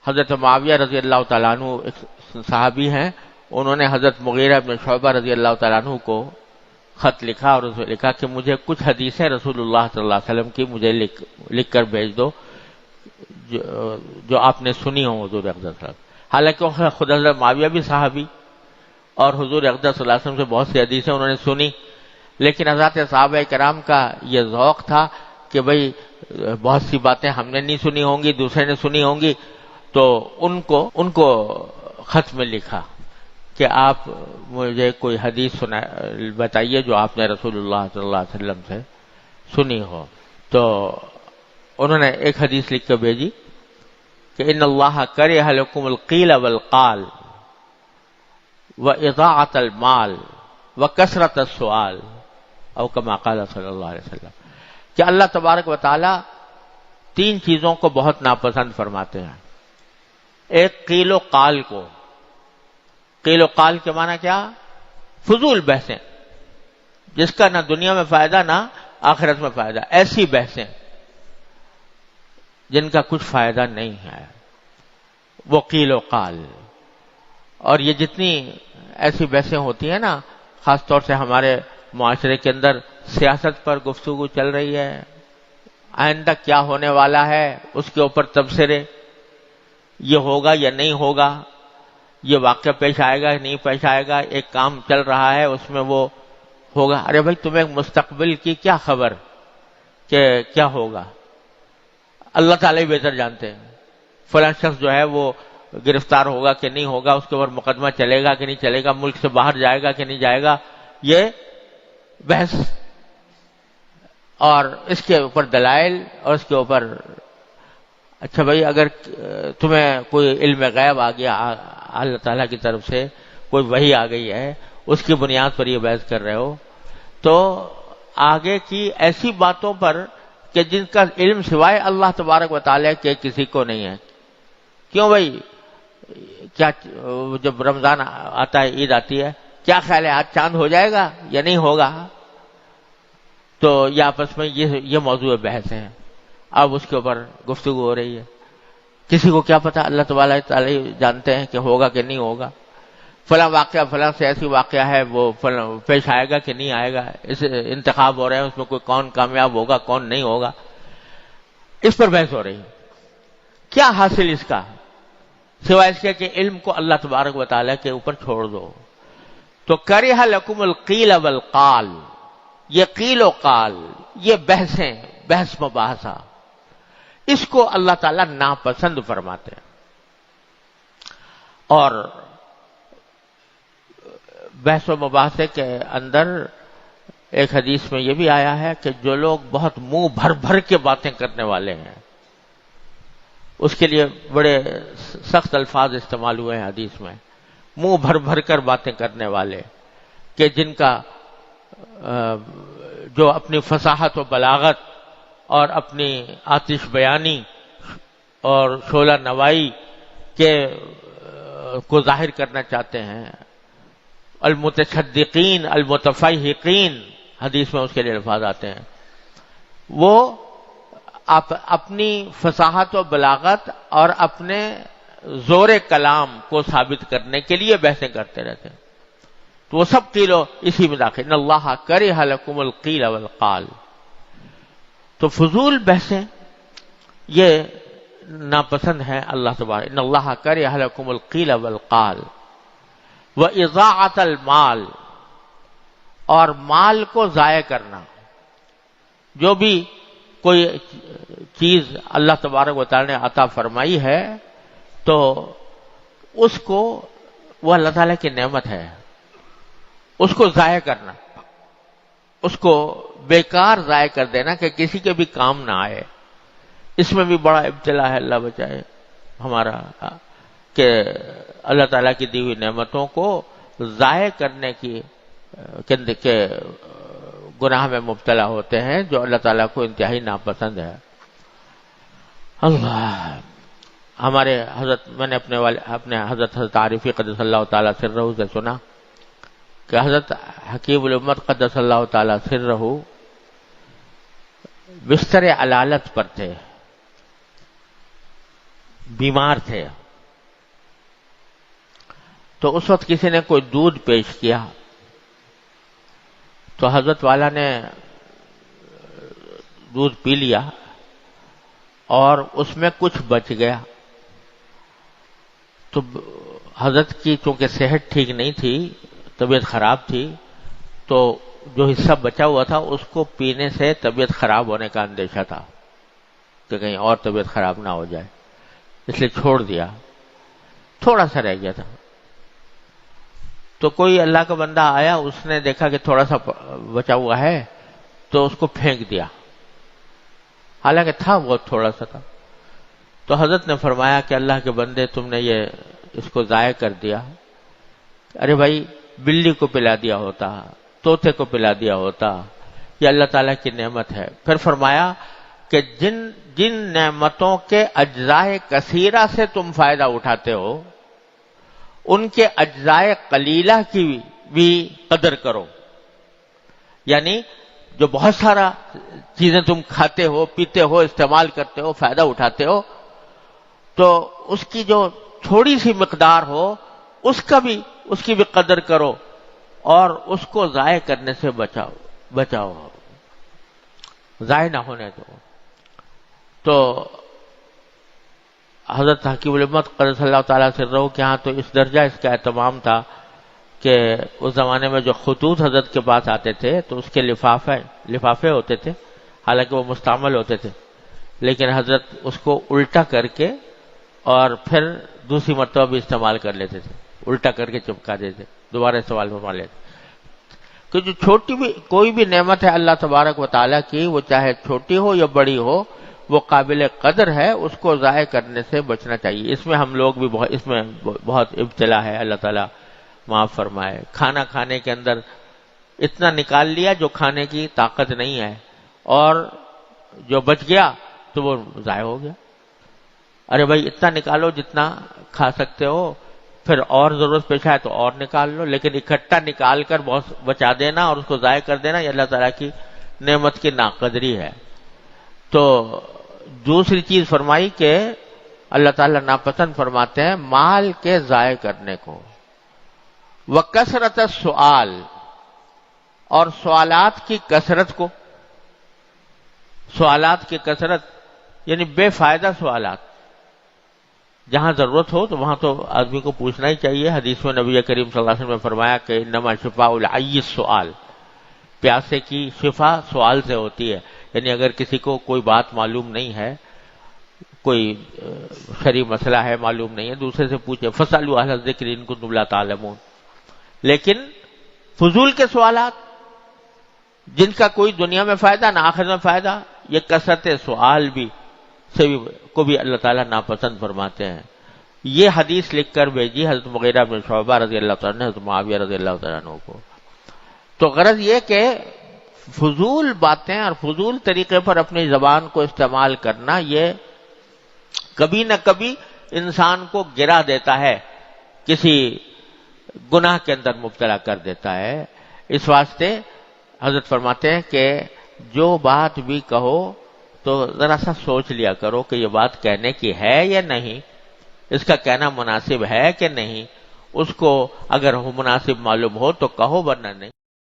حضرت معاویہ رضی اللہ تعالیٰ عنہ ایک صحابی ہیں، انہوں نے حضرت مغیرہ بن شعبہ رضی اللہ تعالیٰ عنہ کو خط لکھا اور اسے لکھا کہ مجھے کچھ حدیثیں رسول اللہ صلی اللہ علیہ وسلم کی مجھے لکھ کر بھیج دو جو آپ نے سنی ہوں حضور اقدس صلی اللہ علیہ وسلم۔ حالانکہ خود حضرت معاویہ بھی صحابی اور حضور اقدس صلی اللہ علیہ وسلم سے بہت سی حدیثیں انہوں نے سنی، لیکن حضرات صحابہ کرام کا یہ ذوق تھا کہ بھئی بہت سی باتیں ہم نے نہیں سنی ہوں گی، دوسرے نے سنی ہوں گی، تو ان کو خط میں لکھا کہ آپ مجھے کوئی حدیث بتائیے جو آپ نے رسول اللہ صلی اللہ علیہ وسلم سے سنی ہو۔ تو انہوں نے ایک حدیث لکھ کر بھیجی کہ ان اللہ کرہ لکم القیل والقال واضاعۃ المال وکثرۃ السؤال او کما قال صلی اللہ علیہ وسلم، کہ اللہ تبارک و تعالی تین چیزوں کو بہت ناپسند فرماتے ہیں۔ ایک قیل و قال کو، قیل و قال کے معنی کیا؟ فضول بحثیں جس کا نہ دنیا میں فائدہ نہ آخرت میں فائدہ، ایسی بحثیں جن کا کچھ فائدہ نہیں ہے، وہ قیل و قال۔ اور یہ جتنی ایسی بحثیں ہوتی ہیں نا، خاص طور سے ہمارے معاشرے کے اندر سیاست پر گفتگو چل رہی ہے، آئندہ کیا ہونے والا ہے اس کے اوپر تبصرے، یہ ہوگا یا نہیں ہوگا، یہ واقعہ پیش آئے گا یا نہیں پیش آئے گا، ایک کام چل رہا ہے اس میں وہ ہوگا۔ ارے بھائی تمہیں مستقبل کی کیا خبر کہ کیا ہوگا؟ اللہ تعالیٰ ہی بہتر جانتے ہیں۔ فلاں شخص جو ہے وہ گرفتار ہوگا کہ نہیں ہوگا، اس کے اوپر مقدمہ چلے گا کہ نہیں چلے گا، ملک سے باہر جائے گا کہ نہیں جائے گا، یہ بحث اور اس کے اوپر دلائل اور اس کے اوپر۔ اچھا بھائی اگر تمہیں کوئی علم غیب آ گیا اللہ تعالیٰ کی طرف سے، کوئی وحی آ گئی ہے، اس کی بنیاد پر یہ بحث کر رہے ہو، تو آگے کی ایسی باتوں پر کہ جن کا علم سوائے اللہ تبارک و تعالیٰ کے کسی کو نہیں ہے۔ کیوں بھائی؟ کیا جب رمضان آتا ہے، عید آتی ہے، کیا خیال ہے آج چاند ہو جائے گا یا نہیں ہوگا؟ تو یہ آپس میں یہ موضوع بحث ہیں، اب اس کے اوپر گفتگو ہو رہی ہے۔ کسی کو کیا پتا، اللہ تبارک تعالیٰ جانتے ہیں کہ ہوگا کہ نہیں ہوگا، فلاں واقعہ فلاں سے ایسی واقعہ ہے وہ پیش آئے گا کہ نہیں آئے گا، اس انتخاب ہو رہے ہیں، اس میں کوئی کون کامیاب ہوگا کون نہیں ہوگا، اس پر بحث ہو رہی ہے۔ کیا حاصل اس کا سوائے اس کے کہ علم کو اللہ تبارک و تعالیٰ کے اوپر چھوڑ دو۔ تو کرہ لکم القیل والقال، یہ قیل و قال، یہ بحثیں، بحث مباحثہ، اس کو اللہ تعالیٰ ناپسند فرماتے ہیں۔ اور بحث و مباحثے کے اندر ایک حدیث میں یہ بھی آیا ہے کہ جو لوگ بہت منہ بھر بھر کے باتیں کرنے والے ہیں، اس کے لیے بڑے سخت الفاظ استعمال ہوئے ہیں حدیث میں، منہ بھر بھر کر باتیں کرنے والے، کہ جن کا جو اپنی فصاحت و بلاغت اور اپنی آتش بیانی اور شعلہ نوائی کے کو ظاہر کرنا چاہتے ہیں، المتشدقین المتفحقین حدیث میں اس کے لیے الفاظ آتے ہیں، وہ اپنی فصاحت و بلاغت اور اپنے زور کلام کو ثابت کرنے کے لیے بحثیں کرتے رہتے ہیں، تو وہ سب قیلو اسی میں داخل۔ ان اللہ کرہ لکم القیل والقال، تو فضول بحثیں یہ ناپسند ہیں اللہ تبارک۔ ان اللہ کرہ لکم القیل والقال واضاعۃ المال، اور مال کو ضائع کرنا، جو بھی کوئی چیز اللہ تبارک و تعالی نے عطا فرمائی ہے تو اس کو، وہ اللہ تعالیٰ کی نعمت ہے، اس کو ضائع کرنا، اس کو بیکار ضائع کر دینا کہ کسی کے بھی کام نہ آئے، اس میں بھی بڑا ابتلا ہے، اللہ بچائے ہمارا، کہ اللہ تعالیٰ کی دی ہوئی نعمتوں کو ضائع کرنے کے گناہ میں مبتلا ہوتے ہیں، جو اللہ تعالیٰ کو انتہائی ناپسند ہے۔ اللہ، ہمارے حضرت، میں نے اپنے حضرت عارفی قدس اللہ تعالیٰ سرہ سے سنا کہ حضرت حکیم الامت قدس اللہ تعالیٰ سرہ بستر علالت پر تھے، بیمار تھے. تو اس وقت کسی نے کوئی دودھ پیش کیا تو حضرت والا نے دودھ پی لیا اور اس میں کچھ بچ گیا. تو حضرت کی چونکہ صحت ٹھیک نہیں تھی، طبیعت خراب تھی، تو جو حصہ بچا ہوا تھا اس کو پینے سے طبیعت خراب ہونے کا اندیشہ تھا کہ کہیں اور طبیعت خراب نہ ہو جائے، اس لیے چھوڑ دیا. تھوڑا سا رہ گیا تھا. تو کوئی اللہ کا بندہ آیا، اس نے دیکھا کہ تھوڑا سا بچا ہوا ہے تو اس کو پھینک دیا، حالانکہ تھا بہت تھوڑا سا تھا. تو حضرت نے فرمایا کہ اللہ کے بندے تم نے یہ اس کو ضائع کر دیا. ارے بھائی، بلی کو پلا دیا ہوتا، طوطے کو پلا دیا ہوتا، یہ اللہ تعالیٰ کی نعمت ہے. پھر فرمایا کہ جن نعمتوں کے اجزاء کثیرہ سے تم فائدہ اٹھاتے ہو ان کے اجزاء قلیلہ کی بھی قدر کرو. یعنی جو بہت سارا چیزیں تم کھاتے ہو، پیتے ہو، استعمال کرتے ہو، فائدہ اٹھاتے ہو، تو اس کی جو تھوڑی سی مقدار ہو اس کی بھی قدر کرو اور اس کو ضائع کرنے سے بچاؤ، ضائع نہ ہونے دو. تو حضرت حکیم الامت قدس اللہ تعالیٰ سرہ کے ہاں تو اس درجہ اس کا اہتمام تھا کہ اس زمانے میں جو خطوط حضرت کے پاس آتے تھے تو اس کے لفافے ہوتے تھے، حالانکہ وہ مستعمل ہوتے تھے، لیکن حضرت اس کو الٹا کر کے اور پھر دوسری مرتبہ بھی استعمال کر لیتے تھے، الٹا کر کے چپکا دیتے، دوبارہ استعمال فرما لیتے. کہ جو کوئی بھی نعمت ہے اللہ تبارک و تعالیٰ کی، وہ چاہے چھوٹی ہو یا بڑی ہو، وہ قابل قدر ہے، اس کو ضائع کرنے سے بچنا چاہیے. اس میں ہم لوگ بھی اس میں بہت ابتلا ہے، اللہ تعالیٰ معاف فرمائے. کھانا کھانے کے اندر اتنا نکال لیا جو کھانے کی طاقت نہیں ہے، اور جو بچ گیا تو وہ ضائع ہو گیا. ارے بھائی، اتنا نکالو جتنا کھا سکتے ہو، پھر اور ضرورت پیش آئے تو اور نکال لو، لیکن اکٹھا نکال کر بہت بچا دینا اور اس کو ضائع کر دینا، یہ اللہ تعالیٰ کی نعمت کی ناقدری ہے. تو دوسری چیز فرمائی کہ اللہ تعالیٰ ناپسند فرماتے ہیں مال کے ضائع کرنے کو. وَكَثْرَةَ السُّؤَالِ، اور سوالات کی کثرت کو. سوالات کی کثرت یعنی بے فائدہ سوالات. جہاں ضرورت ہو تو وہاں تو آدمی کو پوچھنا ہی چاہیے. حدیث میں نبی کریم صلی اللہ علیہ وسلم نے فرمایا کہ انما شفاء العی السؤال، پیاسے کی شفا سوال سے ہوتی ہے. یعنی اگر کسی کو کوئی بات معلوم نہیں ہے، کوئی شرعی مسئلہ ہے معلوم نہیں ہے، دوسرے سے پوچھے. فاسألوا اہل الذکر ان کنتم لا تعلمون. لیکن فضول کے سوالات جن کا کوئی دنیا میں فائدہ نہ آخرت میں فائدہ، یہ کثرت سوال کو بھی اللہ تعالیٰ ناپسند فرماتے ہیں. یہ حدیث لکھ کر بھیجی حضرت مغیرہ بن شعبہ رضی اللہ تعالیٰ نے حضرت معاویہ رضی اللہ تعالیٰ عنہ کو. تو غرض یہ کہ فضول باتیں اور فضول طریقے پر اپنی زبان کو استعمال کرنا، یہ کبھی نہ کبھی انسان کو گرا دیتا ہے، کسی گناہ کے اندر مبتلا کر دیتا ہے. اس واسطے حضرت فرماتے ہیں کہ جو بات بھی کہو تو ذرا سا سوچ لیا کرو کہ یہ بات کہنے کی ہے یا نہیں، اس کا کہنا مناسب ہے کہ نہیں. اس کو اگر مناسب معلوم ہو تو کہو، ورنہ نہیں.